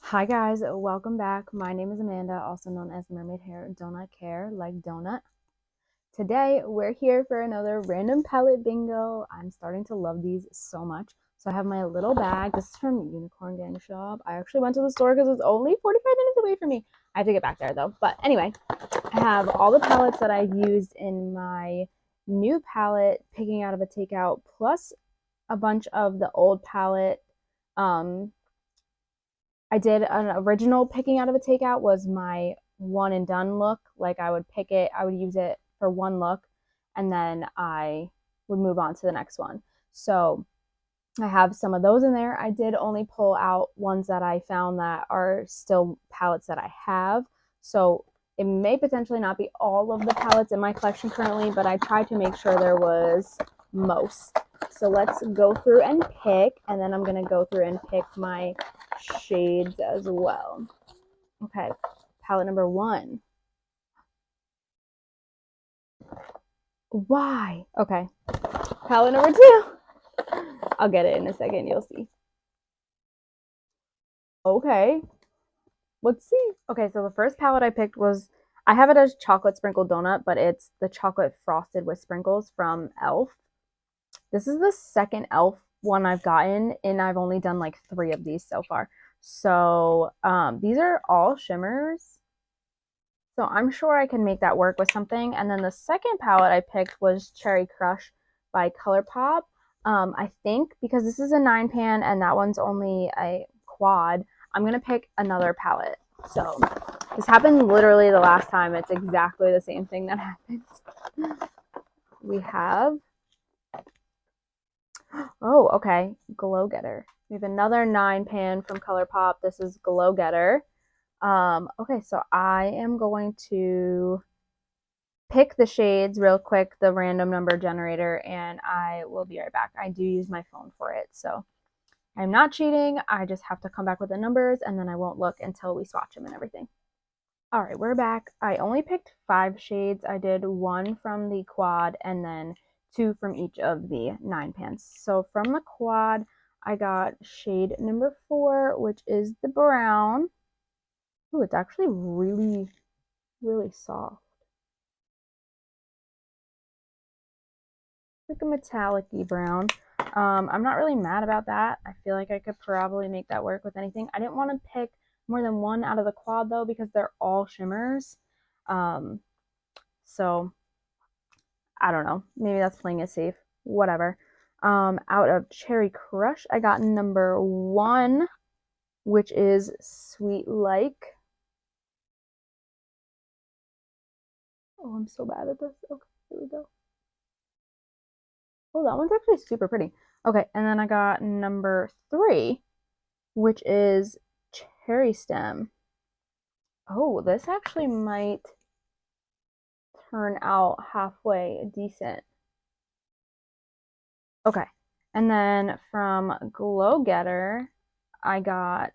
Hi guys, welcome back. My name is Amanda, also known as Mermaid Hair. Donut care like donut. Today we're here for another random palette bingo. I'm starting to love these so much. So I have my little bag. This is from Unicorn Gang Shop. I actually went to the store because it's only 45 minutes away from me. I have to get back there though. But anyway, I have all the palettes that I've used in my new palette, picking out of a takeout, plus a bunch of the old palette. I did an original picking out of a takeout was my one and done look. Like I would pick it, I would use it for one look, and then I would move on to the next one. So I have some of those in there. I did only pull out ones that I found that are still palettes that I have. So it may potentially not be all of the palettes in my collection currently, but I tried to make sure there was most. So let's go through and pick, and then I'm going to go through and pick my shades as well. Okay, palette number 1. Why? Okay, palette number 2. I'll get it in a second, you'll see. Okay, let's see. Okay, so the first palette I picked was, I have it as chocolate sprinkled donut, but it's the chocolate frosted with sprinkles from Elf. This is the second Elf one I've gotten, and I've only done like 3 of these so far. So these are all shimmers. So I'm sure I can make that work with something. And then the second palette I picked was Cherry Crush by Colourpop. I think because this is a 9-pan and that one's only a quad, I'm going to pick another palette. So this happened literally the last time. It's exactly the same thing that happened. We have, oh, okay, Glow Getter. We have another 9-pan from Colourpop. This is Glow Getter. Okay, so I am going to pick the shades real quick, the random number generator, and I will be right back. I do use my phone for it, so I'm not cheating. I just have to come back with the numbers, and then I won't look until we swatch them and everything. All right, we're back. I only picked 5 shades. I did 1 from the quad and then 2 from each of the 9-pans. So from the quad, I got shade number 4, which is the brown. Ooh, it's actually really, really soft. Like a metallic-y brown. I'm not really mad about that. I feel like I could probably make that work with anything. I didn't want to pick more than 1 out of the quad though because they're all shimmers. So I don't know. Maybe that's playing it safe. Whatever. Out of Cherry Crush, I got number 1, which is Sweet Like. Oh, I'm so bad at this. Okay, here we go. Oh, that one's actually super pretty. Okay, and then I got number 3, which is Cherry Stem. Oh, this actually might turn out halfway decent. Okay, and then from Glow Getter, I got,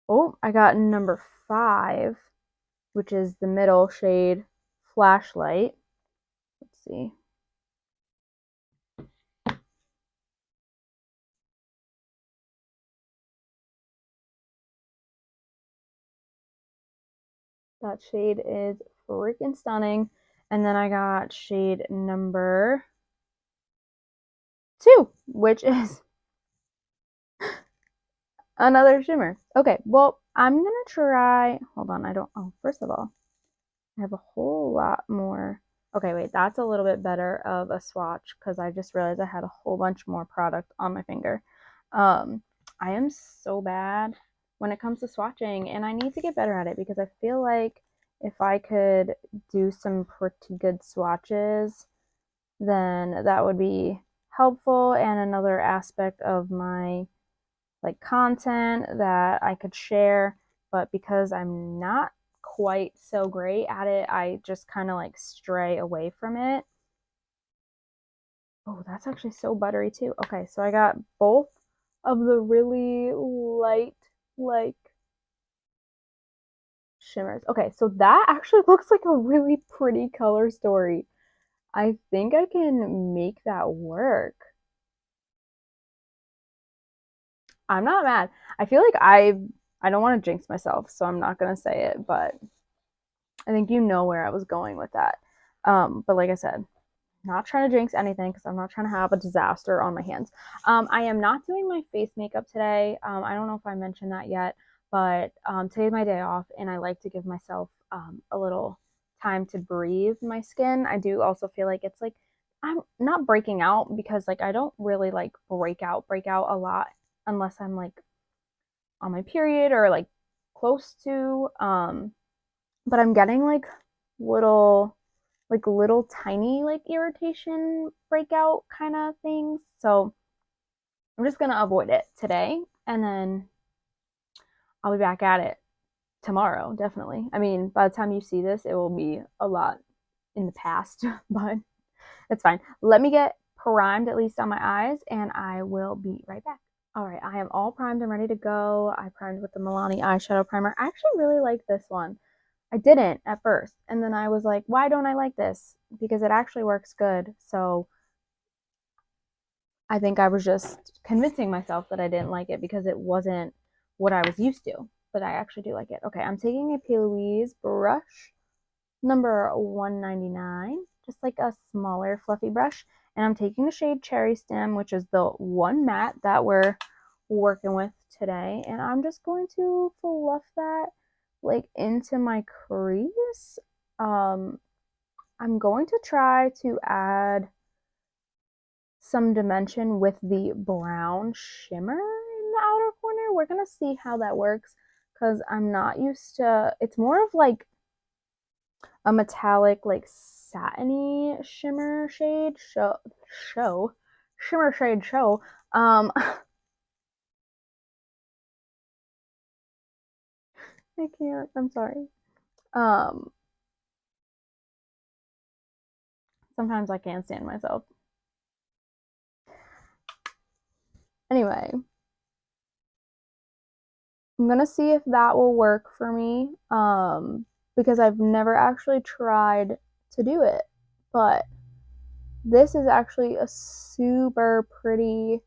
oh, I got number 5, which is the middle shade, Flashlight. Let's see. That shade is freaking stunning. And then I got shade number 2, which is another shimmer. Okay, well, I'm gonna try, hold on, first of all, I have a whole lot more. Okay, wait, that's a little bit better of a swatch because I just realized I had a whole bunch more product on my finger. I am so bad when it comes to swatching, and I need to get better at it because I feel like if I could do some pretty good swatches, then that would be helpful and another aspect of my like content that I could share. But because I'm not quite so great at it, I just kind of like stray away from it. Oh, that's actually so buttery too. Okay, so I got both of the really light, like, shimmers. Okay, so that actually looks like a really pretty color story. I think I can make that work. I'm not mad. I feel like I don't want to jinx myself, so I'm not gonna say it, but I think you know where I was going with that. But like I said, not trying to jinx anything because I'm not trying to have a disaster on my hands. I am not doing my face makeup today. I don't know if I mentioned that yet, but today's my day off, and I like to give myself a little time to breathe my skin. I do also feel like it's like I'm not breaking out because like I don't really like break out a lot unless I'm like on my period or like close to. But I'm getting little little tiny like irritation breakout kind of things. So I'm just gonna avoid it today, and then I'll be back at it tomorrow, definitely. I mean, by the time you see this, it will be a lot in the past, but it's fine. Let me get primed at least on my eyes, and I will be right back. All right, I am all primed and ready to go. I primed with the Milani eyeshadow primer. I actually really like this one. I didn't at first, and then I was like, why don't I like this? Because it actually works good. So I think I was just convincing myself that I didn't like it because it wasn't what I was used to. But I actually do like it. Okay, I'm taking a P. Louise brush, number 199, just like a smaller fluffy brush. And I'm taking the shade Cherry Stem, which is the one matte that we're working with today. And I'm just going to fluff that like into my crease. I'm going to try to add some dimension with the brown shimmer in the outer corner. We're gonna see how that works because I'm not used to, it's more of like a metallic, like satiny shimmer shade shimmer shade show. I can't, I'm sorry. Um Sometimes I can't stand myself. Anyway, I'm gonna see if that will work for me. Because I've never actually tried to do it. But this is actually a super pretty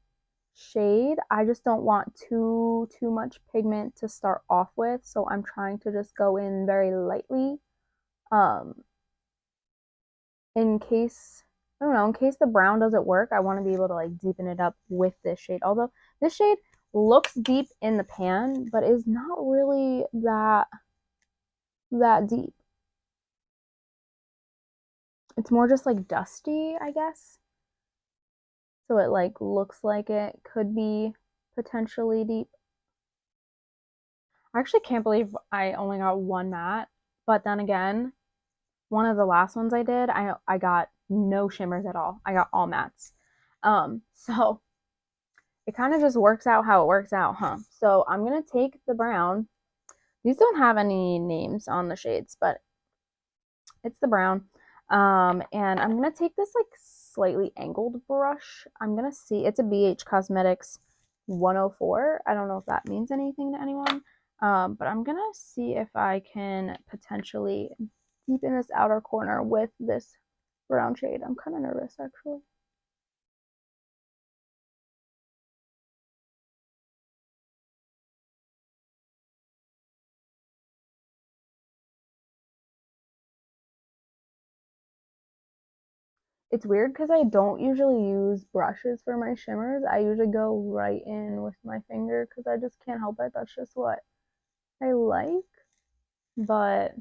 shade. I just don't want too much pigment to start off with, so I'm trying to just go in very lightly. Um, in case I don't know, in case the brown doesn't work, I want to be able to like deepen it up with this shade. Although this shade looks deep in the pan, but is not really that deep. It's more just like dusty, I guess. So it like looks like it could be potentially deep. I actually can't believe I only got one matte, but then again, one of the last ones I did, I got no shimmers at all. I got all mattes. So it kind of just works out how it works out, huh? So I'm gonna take the brown. These don't have any names on the shades, but it's the brown. And I'm gonna take this like slightly angled brush. I'm gonna see, it's a BH Cosmetics 104. I don't know if that means anything to anyone. But I'm gonna see if I can potentially deepen this outer corner with this brown shade. I'm kind of nervous actually. It's weird because I don't usually use brushes for my shimmers. I usually go right in with my finger because I just can't help it. That's just what I like. But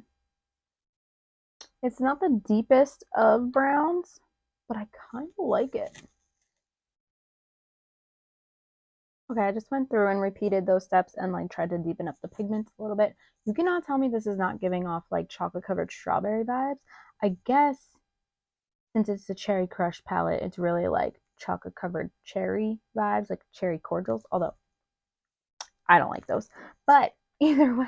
it's not the deepest of browns, but I kind of like it. Okay, I just went through and repeated those steps and like tried to deepen up the pigments a little bit. You cannot tell me this is not giving off like chocolate covered strawberry vibes. I guess since it's a cherry crush palette, it's really like chocolate covered cherry vibes, like cherry cordials, although I don't like those. But either way,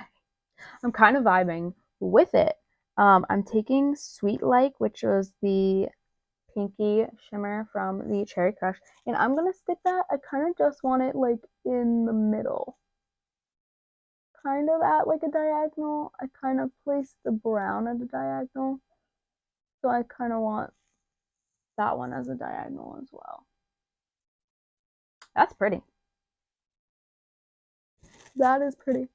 I'm kind of vibing with it. I'm taking Sweet Like, which was the pinky shimmer from the Cherry Crush, and I'm gonna stick that. I kind of just want it like in the middle, kind of at like a diagonal. I kind of placed the brown at a diagonal, so I kind of want that one as a diagonal as well. That's pretty. That is pretty.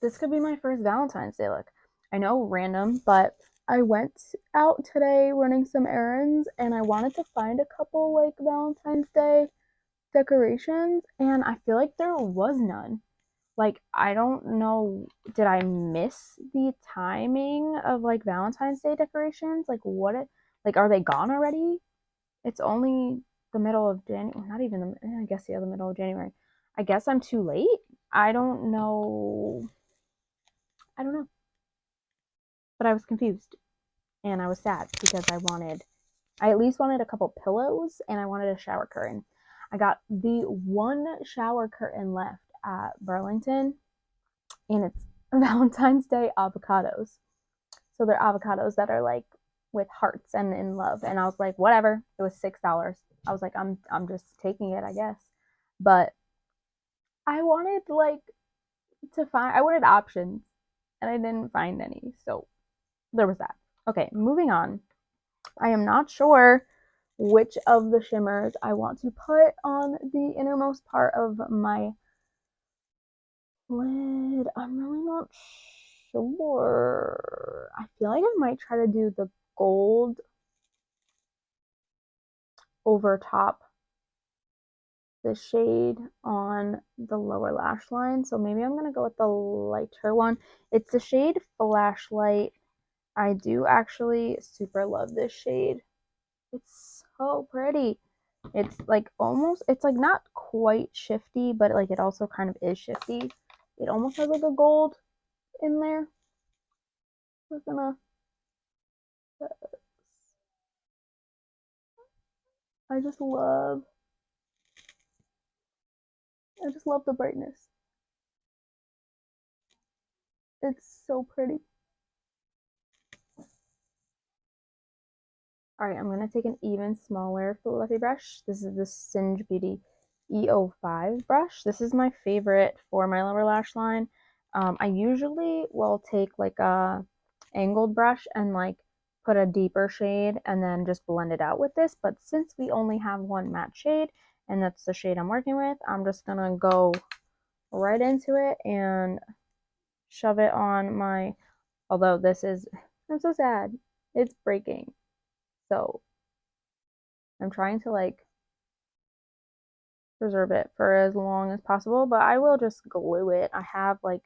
This could be my first Valentine's Day look. I know, random, but I went out today running some errands and I wanted to find a couple like Valentine's Day decorations and I feel like there was none. Like, I don't know, did I miss the timing of like Valentine's Day decorations? Like, like, are they gone already? It's only the middle of January, well, not even I guess, yeah, the middle of January. I guess I'm too late. I don't know. I don't know. But I was confused and I was sad because I at least wanted a couple pillows and I wanted a shower curtain. I got the one shower curtain left at Burlington and it's Valentine's Day avocados. So they're avocados that are like with hearts and in love. And I was like, whatever. It was $6. I was like, I'm just taking it, I guess. But I wanted like I wanted options and I didn't find any. So there was that. Okay, moving on. I am not sure which of the shimmers I want to put on the innermost part of my lid. I'm really not sure. I feel like I might try to do the gold over top the shade on the lower lash line. So maybe I'm going to go with the lighter one. It's the shade Flashlight. I do actually super love this shade. It's so pretty. It's like almost, it's like not quite shifty, but like it also kind of is shifty. It almost has like a gold in there. We're gonna, I just love, I just love the brightness. It's so pretty. Alright, I'm going to take an even smaller fluffy brush. This is the Singe Beauty E05 brush. This is my favorite for my lower lash line. I usually will take like a angled brush and like put a deeper shade and then just blend it out with this. But since we only have one matte shade and that's the shade I'm working with, I'm just going to go right into it and shove it on my, although this is, I'm so sad, it's breaking. So I'm trying to like preserve it for as long as possible, but I will just glue it. I have like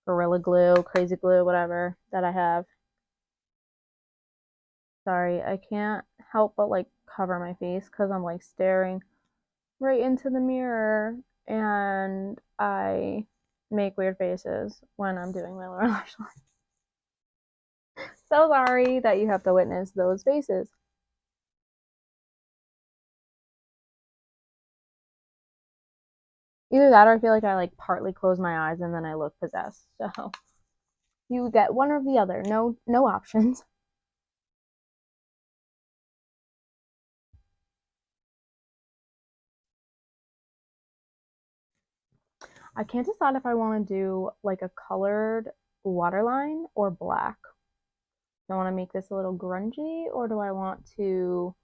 Gorilla Glue, Crazy Glue, whatever that I have. Sorry, I can't help but like cover my face because I'm like staring right into the mirror and I make weird faces when I'm doing my lower lash line. So sorry that you have to witness those faces. Either that or I feel like I like partly close my eyes and then I look possessed. So you get one or the other. No options. I can't decide if I want to do like a colored waterline or black. Do I want to make this a little grungy or do I want to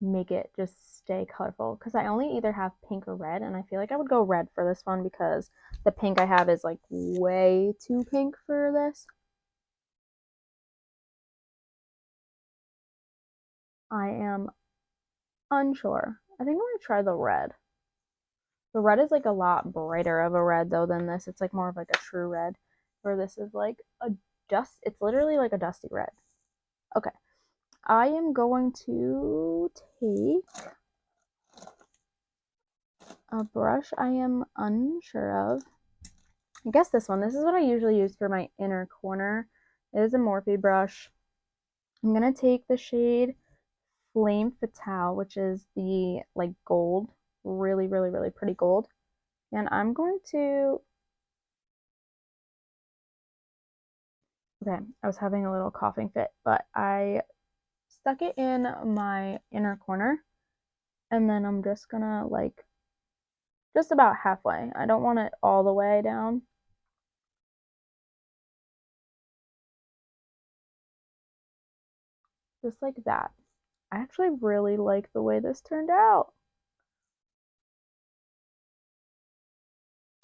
make it just stay colorful? Because I only either have pink or red, and I feel like I would go red for this one because the pink I have is like way too pink for this. I am unsure. I think I'm going to try the red. The red is like a lot brighter of a red though than this. It's like more of like a true red, where this is like a it's literally like a dusty red. Okay, I am going to take a brush I am unsure of. I guess this one. This is what I usually use for my inner corner. It is a Morphe brush. I'm going to take the shade Flame Fatale, which is the like gold, really, really, really pretty gold. And I'm going to, okay, I was having a little coughing fit, but I stuck it in my inner corner. And then I'm just gonna like, just about halfway. I don't want it all the way down. Just like that. I actually really like the way this turned out.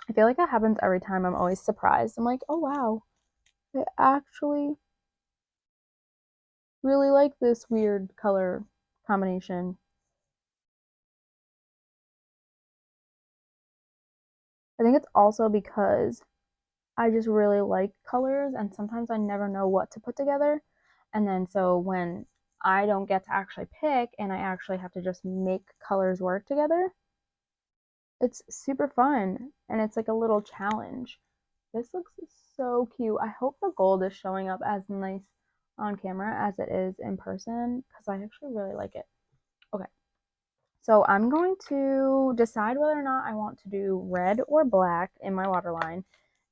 I feel like that happens every time. I'm always surprised. I'm like, oh wow, I actually really like this weird color combination. I think it's also because I just really like colors and sometimes I never know what to put together. And then so when I don't get to actually pick and I actually have to just make colors work together, it's super fun and it's like a little challenge. This looks so cute. I hope the gold is showing up as nice on camera as it is in person because I actually really like it. Okay, so I'm going to decide whether or not I want to do red or black in my waterline,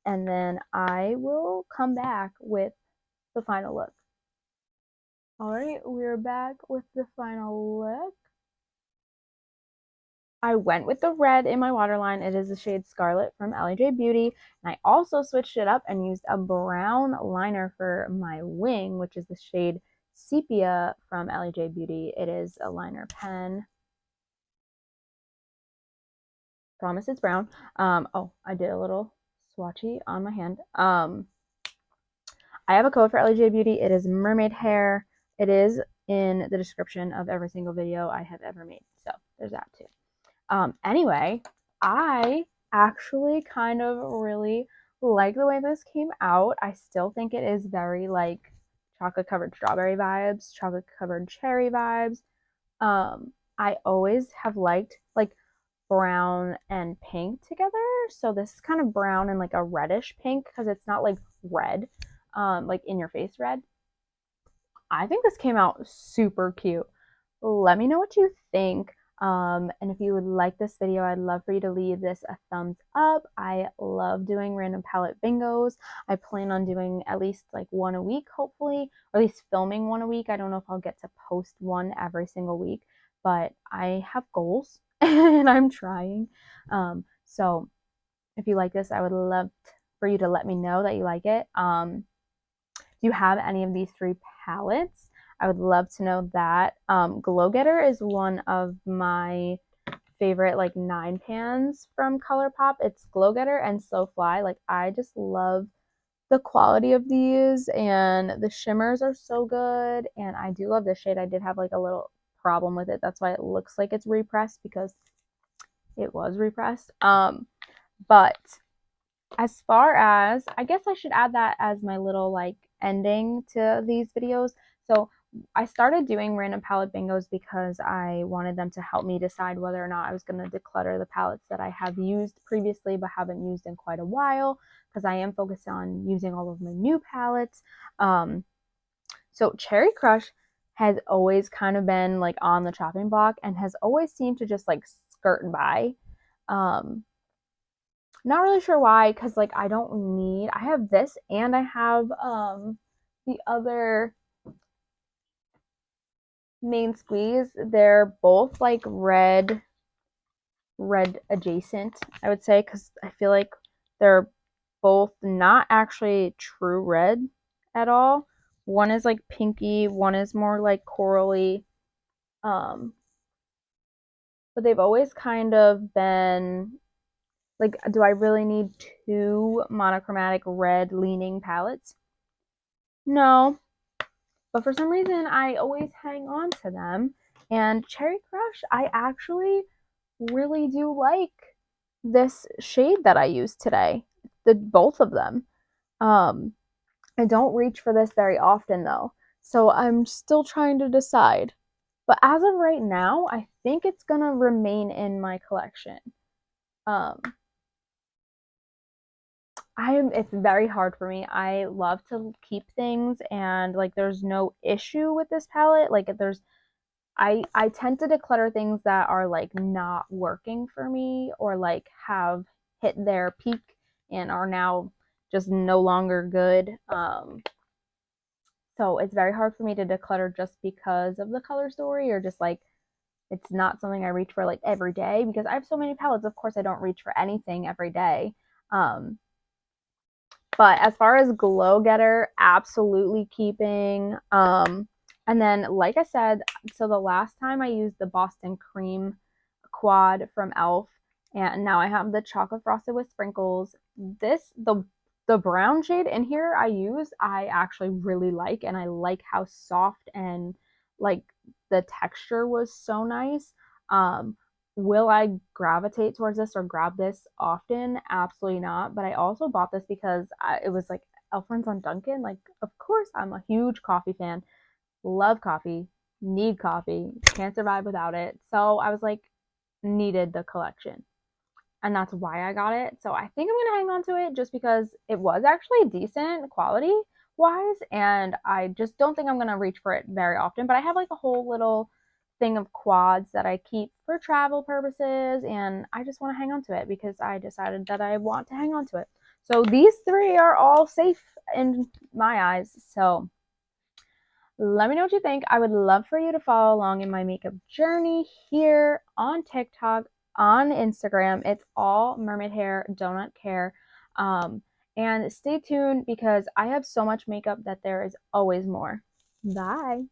and then I will come back with the final look. All right, we're back with the final look. I went with the red in my waterline. It is the shade Scarlet from Elli Beauty. And I also switched it up and used a brown liner for my wing, which is the shade Sepia from Elli Beauty. It is a liner pen. Promise it's brown. Oh, I did a little swatchy on my hand. I have a code for Elli Beauty. It is mermaid hair. It is in the description of every single video I have ever made. So there's that too. Anyway, I actually kind of really like the way this came out. I still think it is very like chocolate covered strawberry vibes, chocolate covered cherry vibes. I always have liked like brown and pink together. So this is kind of brown and like a reddish pink because it's not like red, like in your face red. I think this came out super cute. Let me know what you think. And if you would like this video, I'd love for you to leave this a thumbs up. I love doing random palette bingos. I plan on doing at least like one a week, hopefully, or at least filming one a week. I don't know if I'll get to post one every single week, but I have goals and I'm trying. So if you like this, I would love for you to let me know that you like it. Do you have any of these three palettes? I would love to know that. Glow Getter is one of my favorite like 9 pans from Colourpop. It's Glow Getter and So Fly. Like I just love the quality of these and the shimmers are so good. And I do love this shade. I did have like a little problem with it. That's why it looks like it's repressed because it was repressed. But as far as, I guess I should add that as my little like ending to these videos. So I started doing random palette bingos because I wanted them to help me decide whether or not I was going to declutter the palettes that I have used previously but haven't used in quite a while, because I am focused on using all of my new palettes. So Cherry Crush has always kind of been like on the chopping block and has always seemed to just like skirt by. Not really sure why, because like I don't need, I have this and I have the other main squeeze. They're both like red adjacent, I would say, because I feel like they're both not actually true red at all. One is like pinky, one is more like corally. But they've always kind of been like, do I really need 2 monochromatic red leaning palettes? No, but for some reason I always hang on to them. And Cherry Crush, I actually really do like this shade that I used today. Both of them. I don't reach for this very often though, so I'm still trying to decide. But as of right now, I think it's gonna remain in my collection. It's very hard for me. I love to keep things and like there's no issue with this palette. Like I tend to declutter things that are like not working for me or like have hit their peak and are now just no longer good. So it's very hard for me to declutter just because of the color story, or just like it's not something I reach for like every day, because I have so many palettes. Of course I don't reach for anything every day. But as far as Glow Getter, absolutely keeping. And then, like I said, so the last time I used the Boston Cream Quad from e.l.f. And now I have the chocolate frosted with sprinkles. The brown shade in here I actually really like, and I like how soft and like the texture was so nice. Will I gravitate towards this or grab this often? Absolutely not. But I also bought this because it was like Elfriends on Dunkin. Like, of course, I'm a huge coffee fan. Love coffee, need coffee, can't survive without it. So I was like, needed the collection. And that's why I got it. So I think I'm gonna hang on to it just because it was actually decent quality wise, and I just don't think I'm gonna reach for it very often. But I have like a whole little thing of quads that I keep for travel purposes, and I just want to hang on to it because I decided that I want to hang on to it. So these three are all safe in my eyes. So let me know what you think. I would love for you to follow along in my makeup journey here on TikTok, on Instagram. It's all mermaid hair, donut care. And stay tuned because I have so much makeup that there is always more. Bye.